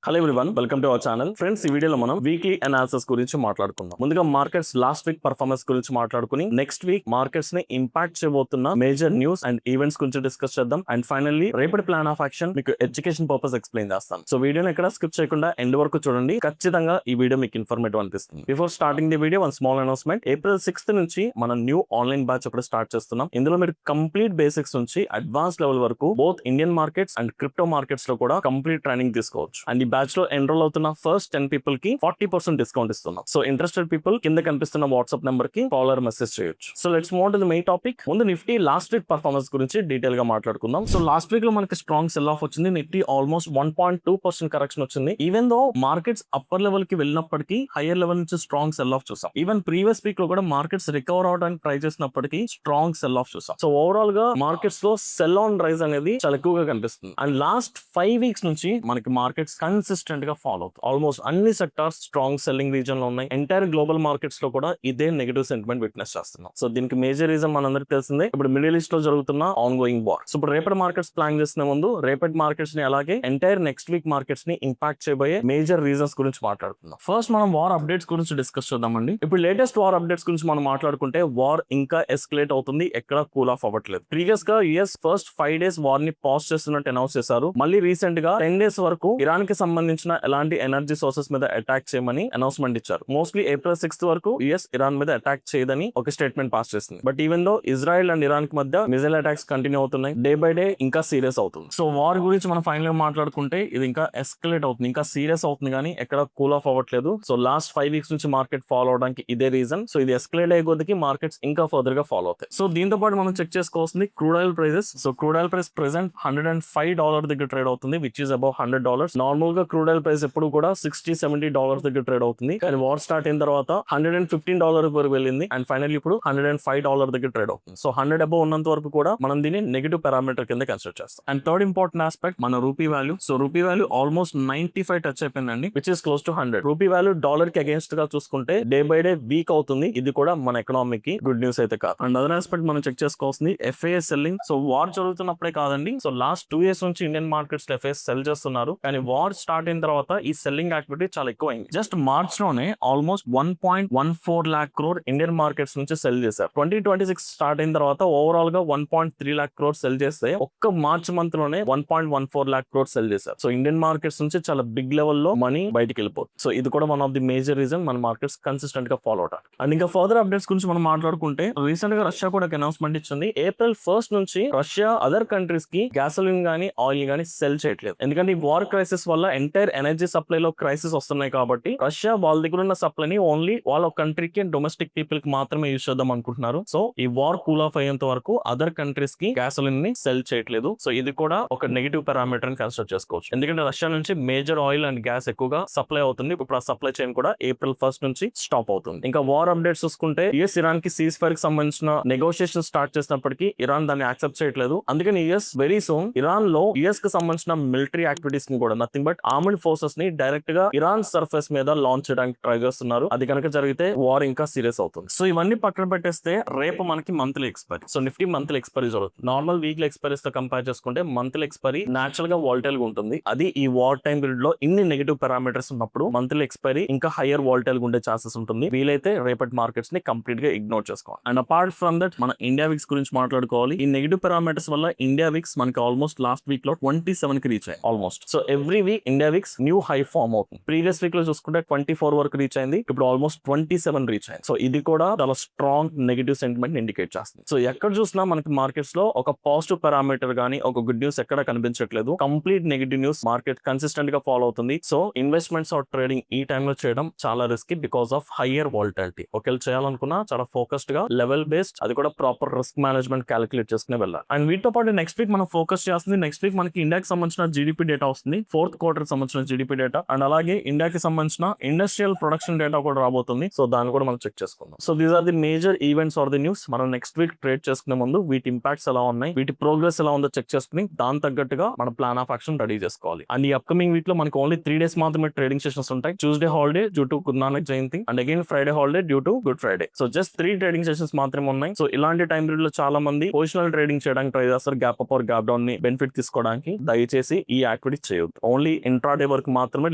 Hello everyone, welcome to our channel. Friends, ఈ వీడియోలో మనం వీక్లీ అనాలిసిస్ గురించి మాట్లాడుకుందాం. ముందుగా మార్కెట్స్ లాస్ట్ వీక్ పర్ఫార్మెన్స్ గురించి మాట్లాడుకుని నెక్స్ట్ వీక్ మార్కెట్స్ ని ఇంపాక్ట్ చేయబోతున్న మేజర్ న్యూస్ అండ్ ఈవెంట్స్ గురించి డిస్కస్ చేద్దాం. అండ్ ఫైనల్లీ రేపటి ప్లాన్ ఆఫ్ యాక్షన్ మీకు ఎడ్యుకేషన్ పర్పస్ ఎక్స్ప్లెయిన్ చేస్తాను. సో వీడియోని ఎక్కడ స్కిప్ చేయకుండా ఎండ్ వరకు చూడండి. ఖచ్చితంగా ఈ వీడియో మీకు ఇన్ఫర్మేటివ్ అనిపిస్తుంది. Before starting the video, one small announcement. April 6th నుంచి మనం న్యూ ఆన్లైన్ బ్యాచ్ ఇప్పుడు స్టార్ట్ చేస్తున్నాం. ఇందులో మీరు కంప్లీట్ బేసిక్స్ నుంచి అడ్వాన్స్ లెవెల్ వరకు both Indian markets and crypto markets లో కూడా కంప్లీట్ ట్రైనింగ్ తీసుకోవచ్చు. అండ్ ఈ బ్యాచ్ లో ఎన్రోల్ అవుతున్న ఫస్ట్ 10 పీపుల్ కి 40% డిస్కౌంట్ ఇస్తున్నాం. సో ఇంట్రెస్టెడ్ పీపుల్ కింద కనిపిస్తున్న వాట్సాప్ నెంబర్ కి ఫాలోవర్ మెసేజ్ చేయొచ్చు. So let's move to the main topic. ముందు నిఫ్టీ లాస్ట్ వీక్ పర్ఫార్మెన్స్ గురించి డీటెయిల్ గా మాట్లాడుకుందాం. సో లాస్ట్ వీక్ లో మనకి స్ట్రాంగ్ సెల్ ఆఫ్ వచ్చింది. నిఫ్టీ ఆల్మోస్ట్ 1.2% కరెక్షన్ వచ్చింది. Even though markets upper level కి వెళ్ళినప్పటికీ హైయర్ లెవెల్ నుంచి స్ట్రాంగ్ సెల్ ఆఫ్ చూసాం. ఈవెన్ ప్రీవియస్ వీక్ లో కూడా మార్కెట్స్ రికవర్ అవడానికి ట్రై చేసినప్పటికీ స్ట్రాంగ్ సెల్ ఆఫ్ చూసాం. సో ఓవరాల్ గా మార్కెట్స్ లో సెల్ ఆన్ రైజ్ అనేది చాలా ఎక్కువగా కనిపిస్తుంది. అండ్ లాస్ట్ 5 వీక్స్ నుంచి మనకి మార్కెట్స్ కన్సిస్టెంట్ గా ఫాలో అవుతాయి. ఆల్మోస్ట్ అన్ని సెక్టార్స్ స్ట్రాంగ్ సెల్లింగ్ రీజన్ లో ఉన్నాయి. ఎంటైర్ గ్లోబల్ మార్కెట్స్ లో కూడా ఇదే నెగటివ్ సెంటిమెంట్ విట్నెస్ చేస్తున్నాం. సో దీనికి మేజర్ రీజన్ మనందరికి తెలిసిందే, ఇప్పుడు మిడిల్ ఈస్ట్ లో జరుగుతున్న ఆన్ గోయింగ్ వార్. సో ఇప్పుడు రేపటి మార్కెట్స్ ప్లాన్ చేసిన ముందు రేపటి మార్కెట్స్ ని అలాగే ఎంటైర్ నెక్స్ట్ వీక్ మార్కెట్స్ ని ఇంపాక్ట్ చేయబోయే మేజర్ రీజన్స్ గురించి మాట్లాడుకుందాం. ఫస్ట్ మనం వార్ అప్డేట్స్ గురించి డిస్కస్ చేద్దామండి. ఇప్పుడు లేటెస్ట్ వార్ అప్డేట్స్ గురించి మనం మాట్లాడుకుంటే వార్ ఇంకా ఎస్కలేట్ అవుతుంది, ఎక్కడ కూల్ ఆఫ్ అవ్వట్లేదు. ప్రీవియస్ గా యుఎస్ ఫస్ట్ 5 days వార్ ని పాజ్ చేస్తున్నట్టు అనౌన్స్ చేశారు. మళ్ళీ రీసెంట్ గా 10 days వరకు ఇరాన్ కి సంబంధించిన ఎలాంటి ఎనర్జీ సోర్సెస్ మీద అటాక్ చేయమని అనౌన్స్మెంట్ ఇచ్చారు. మోస్ట్లీ April 6th వరకు యుఎస్ ఇరాన్ మీద అటాక్ చేయదని ఒక స్టేట్మెంట్ పాస్ చేసింది. But even though Israel and Iran కి మధ్య మిజైల్ అటాక్స్ కంటిన్యూ అవుతున్నాయి. డే బై డే ఇంకా సీరియస్ అవుతుంది. సో వార్ గురించి మనం ఫైనల్ గా మాట్లాడుకుంటే ఇది ఇంకా ఎస్కలేట్ అవుతుంది, ఇంకా సీరియస్ అవుతుంది, కానీ ఎక్కడ కూల్ ఆఫ్ అవ్వట్లేదు. సో లాస్ట్ 5 వీక్స్ నుంచి మార్కెట్ ఫాలో అవడానికి ఇదే రీజన్. సో ఇది ఎస్కలేట్ అయ్యే కొద్దికి మార్కెట్స్ ఇంకా ఫర్దర్ గా ఫాలో అవుతాయి. సో దీంతో పాటు మనం చెక్ చేసుకోవాల్సింది crude oil prices. So crude oil price present $105 దగ్గర ట్రేడ్ అవుతుంది, విచ్ ఇస్ అబౌవ్ $100. నార్మల్ గా క్రూడ్ ఆయిల్ ప్రైస్ ఎప్పుడు కూడా $60-70 దగ్గర ట్రేడ్ అవుతుంది. కానీ వార్ స్టార్ట్ అయిన తర్వాత $115 వరకు వెళ్ళింది. అండ్ ఫైనల్ ఇప్పుడు $105 దగ్గర ట్రేడ్ అవుతుంది. సో 100 అబౌవ్ ఉన్నంత వరకు కూడా మనం దీన్ని నెగిటివ్ పారామీటర్ కింద కన్సిడర్ చేస్తాం. అండ్ థర్డ్ ఇంపార్టెంట్ ఆస్పెక్ట్ మన rupee value. So rupee value almost 95 touch అయిపోయిందండి, which is close to 100. Rupee value dollar కి అగేన్స్ట్ గా చూసుకుంటే డే బై డే వీక్ అవుతుంది. ఇది కూడా మన ఎకనామీ కి గుడ్ న్యూస్ అయితే కాదు. అండ్ అదర్ ఆస్పెక్ట్ మనం చెక్ చేసుకోవాల్సింది ఎఫ్ఐఎస్ సెల్లింగ్. సో వార్ జరుగుతున్నప్పుడే కాదండి, సో లాస్ట్ 2 years నుంచి ఇండియన్ మార్కెట్స్ ఎఫ్ఐఎస్ సెల్ చేస్తున్నారు. కానీ వార్ స్టార్ట్ అయిన తర్వాత ఈ సెల్లింగ్ యాక్టివిటీ చాలా ఎక్కువ అయింది. జస్ట్ మార్చ్ లోనే almost 1.14 lakh crore Indian markets నుంచి సెల్ చేశారు. 2026 స్టార్ట్ అయిన తర్వాత ఓవరాల్ గా 1.3 lakh crore సెల్ చేస్తే ఒక్క మార్చ్ మంత్ లోనే 1.14 lakh crore సెల్ చేశారు. సో ఇండియన్ మార్కెట్స్ నుంచి చాలా బిగ్ లెవెల్ లో మనీ బయటికి వెళ్ళిపోతుంది. సో ఇది కూడా one of the major reason మన మార్కెట్స్ కన్సిస్టెంట్ గా ఫాలో అవుతారు. అండ్ ఇంకా ఫర్దర్ అప్డేట్స్ గురించి మనం మాట్లాడుకుంటే రీసెంట్ గా రష్యా కూడా అనౌన్స్మెంట్ ఇచ్చింది. April 1st నుంచి రష్యా అదర్ కంట్రీస్ కి గ్యాసోలిన్ గానీ ఆయిల్ గానీ సెల్ చేయట్లేదు. ఎందుకంటే ఈ వార్ క్రైసిస్ వల్ల ఎంటైర్ ఎనర్జీ సప్లై లో క్రైసిస్ వస్తున్నాయి కాబట్టి రష్యా వాళ్ళ దగ్గర ఉన్న సప్లైని ఓన్లీ వాళ్ళ కంట్రీకి డొమెస్టిక్ పీపుల్ కి మాత్రమే యూజ్ చేద్దాం అనుకుంటున్నారు. సో ఈ వార్ కూల్ ఆఫ్ అయ్యేంత వరకు అదర్ కంట్రీస్ కి గ్యాసోలిన్ ని సెల్ చేయట్లేదు. సో ఇది కూడా ఒక నెగిటివ్ పారామీటర్ అని కన్సిడర్ చేసుకోవచ్చు. ఎందుకంటే రష్యా నుంచి మేజర్ ఆయిల్ అండ్ గ్యాస్ ఎక్కువగా సప్లై అవుతుంది. ఇప్పుడు ఆ సప్లై చైన్ కూడా April 1st నుంచి స్టాప్ అవుతుంది. ఇంకా వార్ అప్డేట్స్ చూసుకుంటే యుఎస్ ఇరాన్ కి సీజ్ ఫైర్ కి సంబంధించిన నెగోషియేషన్ స్టార్ట్ చేసినప్పటికీ ఇరాన్ దాన్ని యాక్సెప్ట్ చేయట్లేదు. అందుకని యుఎస్ వెరీ సూన్ ఇరాన్ లో యుఎస్ కి సంబంధించిన మిలిటరీ యాక్టివిటీస్ ని కూడా నథింగ్ బట్ ఆర్మ్డ్ ఫోర్సెస్ ని డైరెక్ట్ గా ఇరాన్ సర్ఫేస్ మీద లాంచ్ చేయడానికి ట్రై చేస్తున్నారు. అది కనుక జరిగితే వార్ ఇంకా సీరియస్ అవుతుంది. సో ఇవన్నీ పక్కన పెట్టేస్తే రేపు మనకి monthly expiry. So Nifty monthly expiry జరుగుతుంది. నార్మల్ వీక్లీ ఎక్స్పైరీస్ తో కంపేర్ చేసుకుంటే మంత్లీ ఎక్స్పైరీ నేచురల్ గా వాల్టైల్ గా ఉంటుంది. అది ఈ వార్ టైం పీరియడ్ లో ఇన్ని నెగిటివ్ పారామీటర్స్ ఉన్నప్పుడు మంత్లీ ఎక్స్పైరీ ఇంకా హైయర్ వాల్టైల్ గా ఉండే ఛాన్సెస్ ఉంటుంది. వీలైతే రేపటి మార్కెట్స్ ని కంప్లీట్ గా ఇగ్నోర్ చేసుకోవాలి. అండ్ అపార్ట్ ఫ్రమ్ దట్ మన ఇండియా విక్స్ గురించి మాట్లాడుకోవాలి. ఈ నెగిటివ్ పారామీటర్స్ వల్ల ఇండియా విక్స్ మనకి ఆల్మోస్ట్ లాస్ట్ వీక్ లో 27 కి రీచ్ అయ్యాయి almost. So every week India VIX new high form అవుతుంది. ప్రీవియస్ వీక్ లో చూసుకుంటే 24 వరకు రీచ్ అయింది, ఇప్పుడు ఆల్మోస్ట్ 27 రీచ్ అయింది. సో ఇది కూడా చాలా స్ట్రాంగ్ నెగిటివ్ సెంటిమెంట్ ఇండికేట్ చేస్తుంది. సో ఎక్కడ చూసినా మనకి మార్కెట్స్ లో ఒక పాజిటివ్ పారామీటర్ గానీ ఒక గుడ్ న్యూస్ ఎక్కడ కనిపించట్లేదు. Complete negative news market consistent గా ఫాలో అవుతుంది. సో ఇన్వెస్ట్మెంట్స్ ఆర్ ట్రేడింగ్ ఈ టైమ్ లో చేయడం చాలా risky because of higher volatility. ఒకవేళ చేయాలనుకున్నా చాలా ఫోకస్డ్ గా లెవెల్ బేస్డ్, అది కూడా ప్రాపర్ రిస్క్ మేనేజ్మెంట్ క్యాలిక్యులేట్ చేసుకునే వెళ్ళాలి. అండ్ వీటితో పాటు నెక్స్ట్ వీక్ మనం ఫోకస్ చేస్తుంది. నెక్స్ట్ వీక్ మనకి ఇండియాకి సంబంధించిన జీడీపీ డేటా వస్తుంది, 4th quarter సంబంధించిన జీడీపీ డేటా. అండ్ అలాగే ఇండియాకి సంబంధించిన ఇండస్ట్రియల్ ప్రొడక్షన్ డేటా కూడా రాబోతుంది. సో దాన్ని కూడా మనం చెక్ చేసుకుందాం. So these are the major events or the news. మనం నెక్స్ట్ వీక్ ట్రేడ్ చేసుకునే ముందు వీటి ఇంపాక్ట్స్ ఎలా ఉన్నాయి, వీటి ప్రోగ్రెస్ ఎలా ఉందో చెక్ చేసుకుని దాని తగ్గట్టుగా మన ప్లాన్ ఆఫ్ యాక్షన్ రెడీ చేసుకోవాలి. అండ్ ఈ అప్కమింగ్ వీక్ లో మనకి ఓన్లీ 3 days మాత్రమే ట్రేడింగ్ సెషన్స్ ఉంటాయి. Tuesday holiday due to Guru Nanak Jayanti and again Friday holiday due to Good Friday. So just 3 trading sessions మాత్రమే ఉన్నాయి. సో ఇలాంటి టైం పీరియడ్ లో చాలా మంది పొజిషనల్ ట్రేడింగ్ చేయడానికి ట్రై చేస్తారు, gap up or gap down ని బెనిఫిట్ తీసుకోవడానికి. దయచేసి ఈ యాక్టివిటీ చేయొద్దు. ఓన్లీ ఇంట్రాడే వరకు మాత్రమే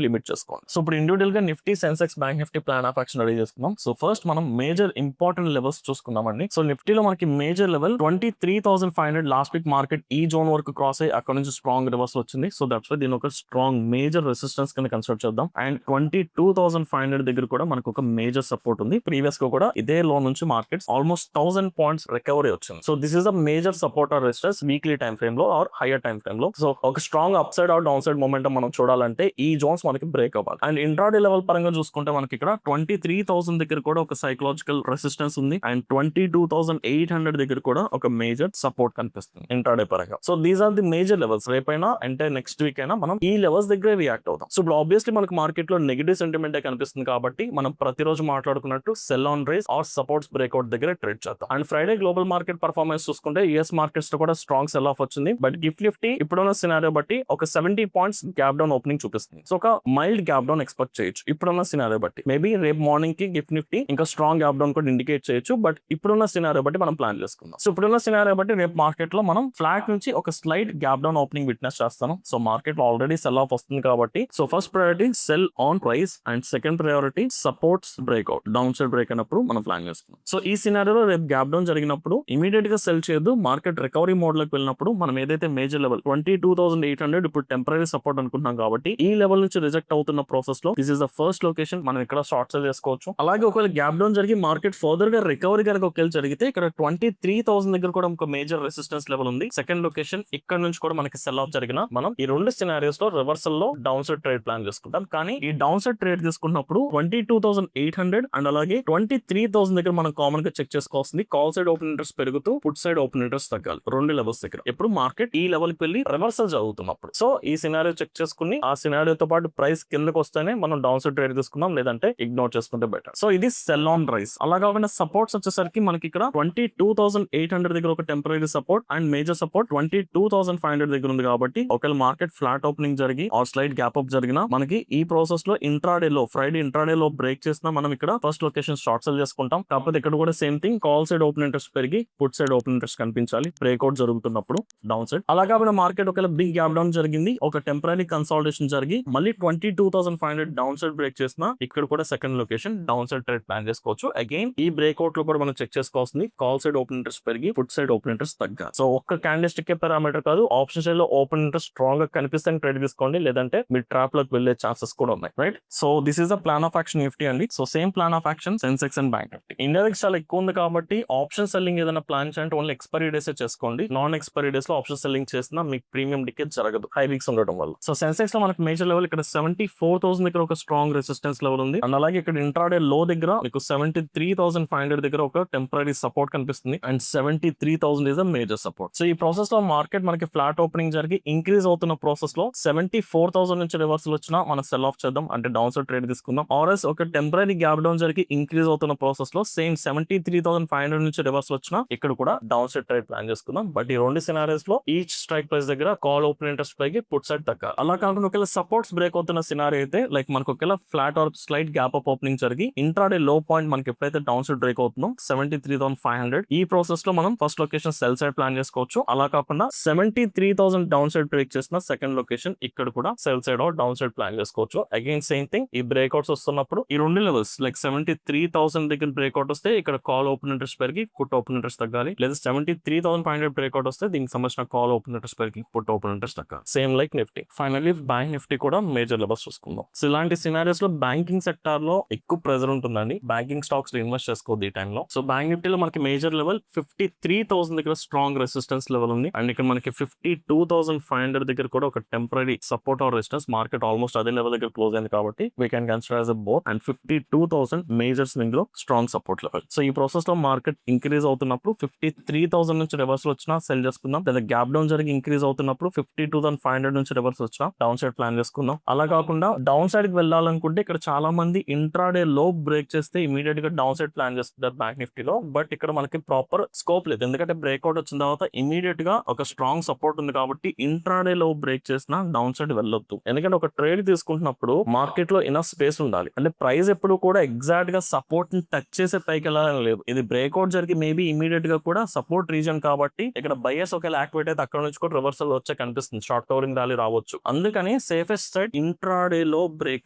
లిమిట్ చేసుకోండి. సో ఇప్పుడు ఇండివిజువల్ గా Nifty, Sensex, bank Nifty plan of action ready చేసుకున్నాం. సో ఫస్ట్ మనం మేజర్ ఇంపార్టెంట్ లెవెల్స్ చూసుకున్నామండి. సో నిఫ్టీలో మనకి major level 23,500 last week market ఈ జోన్ వరకు క్రాస్ అయ్యి అక్కడ నుంచి స్ట్రాంగ్ రివర్స్ వచ్చింది. సో దట్స్ వై దీని ఒక స్ట్రాంగ్ మేజర్ రెసిస్టెన్స్ కింద కన్సిడర్ చేద్దాం. అండ్ 22,500 దగ్గర కూడా మనకు ఒక మేజర్ సపోర్ట్ ఉంది. ప్రీవియస్ గా కూడా ఇదే లో నుంచి మార్కెట్స్ ఆల్మోస్ట్ 1000 పాయింట్స్ రికవరీ వచ్చింది. So this is a major support or resistance weekly time frame లో ఆర్ హైయర్ టైం ఫ్రేమ్ లో. సో ఒక strong up side or down side momentum మనం చూడాలంటే ఈ జోన్స్ మనకి బ్రేక్ అవ్వాలి. అండ్ ఇంట్రాడే లెవెల్ పరంగా చూసుకుంటే మనకి ఇక్కడ 23,000 దగ్గర కూడా ఒక సైకలాజికల్ రెసిస్టెన్స్ ఉంది. అండ్ 22,800 దగ్గర కూడా ఒక మేజర్ సపోర్ట్ కనిపిస్తుంది ఇంట్రాడే పరంగా. So these are the major levels. రేపైనా అంటే నెక్స్ట్ వీక్ అయినా మనం ఈ లెవెల్స్ దగ్గర రియాక్ట్ అవుతాం. సో ఇప్పుడు ఆబ్వియస్లీ మనకు మార్కెట్ లో నెగిటివ్ సెంటిమెంట్ కనిపిస్తుంది కాబట్టి మనం ప్రతిరోజు మాట్లాడుకున్నట్టు sell on rise or supports breakout దగ్గర ట్రేడ్ చేద్దాం. And Friday global market performance చూసుకుంటే యూఎస్ మార్కెట్స్ లో కూడా స్ట్రాంగ్ సెల్ ఆఫ్ వచ్చింది. బట్ గిఫ్ట్ నిఫ్టీ ఇప్పుడున్న సినారియో బట్టి ఒక 70 పాయింట్స్ గ్యాప్ డౌన్ ఓపెనింగ్ చూపిస్తుంది. సో ఒక మైల్డ్ గ్యాప్ డౌన్ ఎక్స్పెక్ట్ చేయొచ్చు ఇప్పుడున్న సినారియో బట్టి. మేబీ రేపు మార్నింగ్ కి గిఫ్ట్ నిఫ్టీ ఇంకా స్ట్రాంగ్ గ్యాప్ డౌన్ కూడా ఇండికేట్ చేయొచ్చు. బట్ ఇప్పుడున్న సినారియో బట్టి మనం ప్లాన్ చేసుకుందాం. సో ఇప్పుడున్న సినారియో బట్టి రేపు మార్కెట్ లో మనం ఫ్లాట్ నుంచి ఒక slide gap down opening witness చేస్తాను. సో మార్కెట్ లో ఆల్రెడీ సెల్ ఆఫ్ వస్తుంది కాబట్టి so first priority cell on price and second priority supports breakout down side break అయినప్పుడు మనం ప్లాన్ చేసుకున్నాం. సో ఈ సినారియోలో రేపు గ్యాప్ డౌన్ జరిగినప్పుడు ఇమీడియట్ గా సెల్ చేయదు. మార్కెట్ రికవరీ మోడ్ లోకి వెళ్ళినప్పుడు మనం ఏదైతే మేజర్ లెవెల్ 22,800 ఇప్పుడు టెంపరీ సపోర్ట్ అనుకుంటున్నాం కాబట్టి ఈ లెవెల్ నుంచి రిజెక్ట్ అవుతున్న ప్రాసెస్ లో this is the first location. మనం ఇక్కడ షార్ట్ సెల్ చేసుకోవచ్చు. అలాగే ఒకవేళ గ్యాప్ డౌన్ జరిగి మార్కెట్ ఫర్దర్ గా రికవరీ కనుక ఒకవేళ జరిగితే ఇక్కడ 23,000 దగ్గర కూడా ఒక మేజర్ రెసిస్టెన్స్ లెవెల్ ఉంది. సెకండ్ లొకేషన్ ఇక్కడ నుంచి కూడా మనకి సెల్ ఆఫ్ జరిగిన మనం ఈ రెండు సినారియోస్ లో రివర్సల్ లో డౌన్ సైడ్ ట్రేడ్ ప్లాన్ చేసుకుంటాం. కానీ ఈ డౌన్ సైడ్ ట్రేడ్ తీసుకున్నప్పుడు 22,800 అండ్ అలాగే 23,000 దగ్గర మనం కామన్ గా చెక్ చేసుకోవాల్సింది. కాల్ సైడ్ ఓపెన్ ఇంట్రెస్ట్ పెరుగుతూ పుట్ సైడ్ ఓపెన్ ఇంట్రెస్ట్ తగ్గాలి. రెండు లెవెల్స్ దగ్గర ఎప్పుడు మార్కెట్ ఈ లెవెల్ కి వెళ్ళి రివర్సల్ జరుగుతున్నప్పుడు. సో ఈ సినారియో చెక్ చేసుకుని ఆ సినారియోతో పాటు ప్రైస్ కిందకి వస్తేనే మనం డౌన్ సైడ్ ట్రేడ్ తీసుకుందాం, లేదంటే ఇగ్నోర్ చేసుకుంటే బెటర్. సో ఇది సెల్ ఆన్ రైస్. అలా కాకుండా సపోర్ట్స్ వచ్చేసరికి మనకి ఇక్కడ 22,800 దగ్గర ఒక temporary support and major support 22,500 దగ్గర ఉంది. కాబట్టి ఒకవేళ మార్కెట్ ఫ్లాట్ ఓపెనింగ్ జరిగి ఆర్ స్లైడ్ గ్యాప్ అప్ జరిగినా మనకి ఈ ప్రాసెస్ లో ఇంట్రాడే లో ఫ్రైడే ఇంట్రాడే లో బ్రేక్ చేసినా మనం ఇక్కడ ఫస్ట్ లొకేషన్ షార్ట్ సెల్ చేసుకుంటాం. కాకపోతే ఇక్కడ కూడా same thing call side open interest పెరిగి పుట్ సైడ్ ఓపెన్ ఇంట్రెస్ట్ కనిపించాలి బ్రేక్అవుట్ జరుగుతున్నప్పుడు డౌన్ సైడ్. అలా కాకుండా మార్కెట్ ఒకవేళ బిగ్ గ్యాప్ డౌన్ జరిగింది, ఒక టెంపరీ కన్సాలిడేషన్ జరిగి మళ్ళీ 22,500 డౌన్ సైడ్ బ్రేక్ చేసినా ఇక్కడ కూడా second location down side trade plan చేసుకోవచ్చు. అగైన్ ఈ బ్రేక్అవుట్ లో కూడా మనం చెక్ చేసుకోవాల్సింది కాల్ సైడ్ ఓపెన్ ఇంట్రెస్ట్ పెరిగి పుట్ సైడ్ ఓపెన్ ఇంట్రెస్ట్ తగ్గాలి. సో ఒక్క క్యాండిల్స్టిక్ పారామీటర్ కాదు, ఆప్షన్ సైడ్ లో ఓపెన్ ఇంట్రెస్ట్ స్ట్రాంగ్ గా కనిపిస్తే ట్రేడ్ తీసుకోండి, లేదంటే మీ ట్రాప్ లోకి వెళ్లే ఛాన్సెస్ కూడా ఉన్నాయి. Right. So this is the plan of action Nifty అండి. So same plan of action Sensex and bank Nifty. India చాలా ఎక్కువ ఉంది కాబట్టి ఆప్షన్ సెల్లింగ్ ఏదైనా ప్లాన్ చేయాలంటే ఓన్లీ ఎక్స్పైరీ డేస్ చేసుకోండి. నాన్ ఎక్స్పైరీ డేస్ లో ఆప్షన్ సెల్లింగ్ చేసినా మీకు ప్రీమియం డికేట్ జరగదు హై వీక్స్ ఉండడం వల్ల. సో సెన్సెక్స్ లో మనకి మేజర్ లెవెల్ ఇక్కడ 74,000 దగ్గర ఒక స్ట్రాంగ్ రెసిస్టెన్స్ లెవెల్ ఉంది. అండ్ అలాగే ఇక్కడ ఇంట్రాడే లో దగ్గర మీకు 73,500 దగ్గర ఒక టెంపరీ సపోర్ట్ కనిపిస్తుంది. And 73,000 is a major support. So ఈ ప్రాసెస్ లో మార్కెట్ మనకి ఫ్లాట్ ఓపెనింగ్ జరిగి ఇంక్రీజ్ అవుతున్న ప్రాసెస్ లో 74,000 నుంచి రివర్సల్ వచ్చినా మనం సెల్ ఆఫ్ చేద్దాం, అంటే డౌన్ సైడ్ ట్రేడ్ తీసుకుందాం. ఆర్ఎస్ ఒక టెంపరీ గ్యాప్ డౌన్ జరిగి ఇంక్రీజ్ అవుతున్న ప్రాసెస్ లో సేమ్ 73,500 నుంచి రివర్సల్ వచ్చినా ఇక్కడ కూడా డౌన్ సైడ్ ట్రేడ్ ప్లాన్ చేసుకుందాం. బట్ ఈ రెండు సినారియోస్ లో ఈచ్ స్ట్రైక్ ప్రైస్ దగ్గర కాల్ ఓపెన్ ఇంట్రెస్ట్ పైకి పుట్ సైడ్ తగ్గాలి. అలా కాకుండా ఒకవేళ సపోర్ట్స్ బ్రేక్ అవుతున్న సినారియో అయితే లైక్ మనకు ఒకవేళ flat are slight gap up opening జరిగి ఇంట్రాడే లో పాయింట్ మనకి ఎప్పుడైతే డౌన్ సైడ్ బ్రేక్ అవుతుందో 73,500 ఈ ప్రాసెస్ లో మనం first location sell side plan చేసుకోవచ్చు. అలా కాకుండా 73,000 డౌన్ సైడ్ బ్రేక్ చేసిన సెకండ్ లొకేషన్ ఇక్కడ కూడా sell side or down side plan చేసుకోవచ్చు. అగైన్ సేమ్ థింగ్ ఈ బ్రేక్అవుట్స్ వస్తున్నప్పుడు ఈ రెండు లెవెల్స్ లైక్ 73,000 దగ్గర బ్రేక్అవుట్ వస్తే ఇక్కడ కాల్ ఓపెన్ ఇంట్రెస్ట్ పెరిగి పుట్ ఓపెన్ ఇంట్రెస్ట్ తగ్గాలి, లేదా 73,500 బ్రేక్అవుట్ వస్తే దీనికి సంబంధించిన కాల్ ఓపెన్ ఇంట్రెస్ట్ పెరిగి పుట్ ఓపెన్ ఇంట్రెస్ట్ తగ్గాలి. Same like Nifty. Finally bank Nifty కూడా మేజర్ లెవెల్స్ చూసుకుందాం. సో ఇలాంటి సినారియోస్ లో బ్యాంకింగ్ సెక్టార్ లో ఎక్కువ ప్రెజర్ ఉంటుందండి. బ్యాంకింగ్ స్టాక్స్ లో ఇన్వెస్ట్ చేసుకోవద్దు ఈ టైంలో. సో బ్యాంక్ నిఫ్టీలో మనకి మేజర్ లెవెల్ 53,000 దగ్గర స్ట్రాంగ్ రెసిస్టెన్స్ లెవెల్ ఉంది. అండ్ ఇక్కడ మనకి 52,500 దగ్గర కూడా ఒక temporary support or resistance. Market almost అదే లెవెల్ దగ్గర క్లోజ్ అయింది కాబట్టి we can consider as a both. And 52,000 major swing లో స్ట్రాంగ్ సపోర్ట్ లెవెల్. సో ఈ ప్రాసెస్ లో మార్కెట్ ఇంక్రీజ్ అవుతున్నప్పుడు 53,000 నుంచి రివర్సల్ వచ్చినా సెల్ చేసుకుందాం, లేదా గ్యాప్ డౌన్ జరిగి ఇంక్రీజ్ అవుతున్నప్పుడు 52,500 నుంచి రివర్స్ వచ్చినా డౌన్ సైడ్ ప్లాన్ చేసుకుందాం. అలా కాకుండా డౌన్ సైడ్ కి వెళ్ళాలనుకుంటే ఇక్కడ చాలా మంది ఇంట్రాడే లో బ్రేక్ చేస్తే ఇమీడియట్ గా డౌన్ సైడ్ ప్లాన్ చేస్తుంటారు బ్యాంక్ నిఫ్టీలో. బట్ ఇక్కడ మనకి ప్రాపర్ స్కోప్ లేదు, ఎందుకంటే బ్రేక్అవుట్ వచ్చిన తర్వాత ఇమీడియట్ గా ఒక స్ట్రాంగ్ సపోర్ట్ ఉంది కాబట్టి ఇంట్రాడే లో బ్రేక్ చేసినా డౌన్ సైడ్ వెళ్ళొద్దు. ఎందుకంటే ఒక ట్రేడ్ తీసుకుంటున్నప్పుడు మార్కెట్ లో ఇనఫ్ స్పేస్ ఉండాలి. అంటే ప్రైస్ ఎప్పుడు కూడా ఎగ్జాక్ట్ గా సపోర్ట్ ని టచ్ చేసే పైకి వెళ్ళాలని లేదు. ఇది బ్రేక్అవుట్ జరిగి మేబీ ఇమీడియట్ గా కూడా సపోర్ట్ రీజన్ కాబట్టి ఇక్కడ బయర్స్ ఒకవేళ యాక్టివేట్ అయితే అక్కడ నుంచి కూడా రివర్సల్ వచ్చే కనిపిస్తుంది, షార్ట్ కవరింగ్ ర్యాలీ రావచ్చు. అందుకని కానీ సేఫెస్ట్ సైడ్ ఇంట్రాడే లో బ్రేక్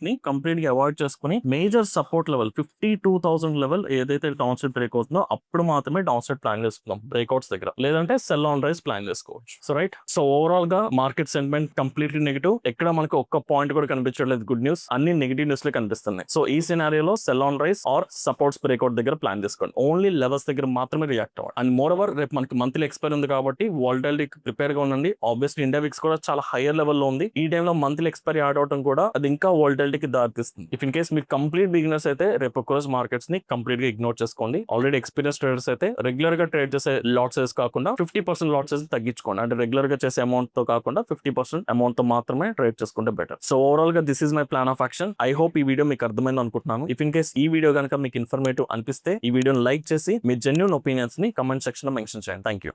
ని కంప్లీట్ గా అవాయిడ్ చేసుకుని మేజర్ సపోర్ట్ లెవెల్ 52,000 లెవెల్ ఏదైతే డౌన్ సైడ్ బ్రేక్ అవుతుందో అప్పుడు మాత్రమే డౌన్ సైడ్ ప్లాన్ చేసుకుందాం బ్రేక్అవుట్స్ దగ్గర, లేదంటే సెల్ ఆన్ రైస్ ప్లాన్ చేసుకోవచ్చు. సో రైట్, సో ఓవరాల్ గా మార్కెట్ సెంటిమెంట్ కంప్లీట్లీ నెగిటివ్. ఎక్కడ మనకు ఒక్క పాయింట్ కూడా కనిపించట్లేదు గుడ్ న్యూస్, అన్ని నెగిటివ్ న్యూస్ లే కనిపిస్తున్నాయి. సో ఈ సినారియోలో sell on rise or supports breakout దగ్గర ప్లాన్ చేసుకోండి. ఓన్లీ లెవెల్స్ దగ్గర మాత్రమే రియాక్ట్ అవ్వండి. అండ్ మోర్ ఓవర్ రేపు మనకి మంత్లీ ఎక్స్పైర్ ఉంది కాబట్టి వాలటిలిటీ ప్రిపేర్ గా ఉండండి. ఆబ్వియస్లీ ఇండియా విక్స్ కూడా చాలా హైయర్ లెవెల్ లో ఉంది. ఈ టైంలో మంత్లీ ఎక్స్పైరీ యాడ్ అవడం కూడా అది ఇంకా వాలటిలిటీకి దారితీస్తుంది. ఇఫ్ ఇన్ కేస్ మీరు కంప్లీట్ బిగినర్స్ అయితే రేపు ఒక రోజు మార్కెట్స్ ని కంప్లీట్ గా ఇగ్నోర్ చేసుకోండి. ఆల్రెడీ ఎక్స్పీరియన్స్ ట్రేడర్స్ అయితే రెగ్యులర్ గా ట్రేడ్ చేసే లాట్ సైజ్ కాకుండా 50% లాట్ సైజ్ తగ్గించుకోండి. అంటే రెగ్యులర్ గా చేసే అమౌంట్ తో కాకుండా 50% అమౌంట్ తో మాత్రమే ట్రేడ్ చేసుకుంటే బెటర్. సో ఓవరాల్ గా this is my plan of action. I hope ఈ వీడియో మీకు అర్థమైంది అనుకుంటున్నాను. ఇఫ్ ఇన్ కేస్ ఈ వీడియో కనుక మీకు ఇన్ఫర్మేటివ్ అనిపిస్తే ఈ వీడియోని లైక్ చేసి మీ జెన్యూన్ ఒపీనియన్స్ ని కమెంట్ సెక్షన్ లో మెన్షన్ చేయండి. Thank you.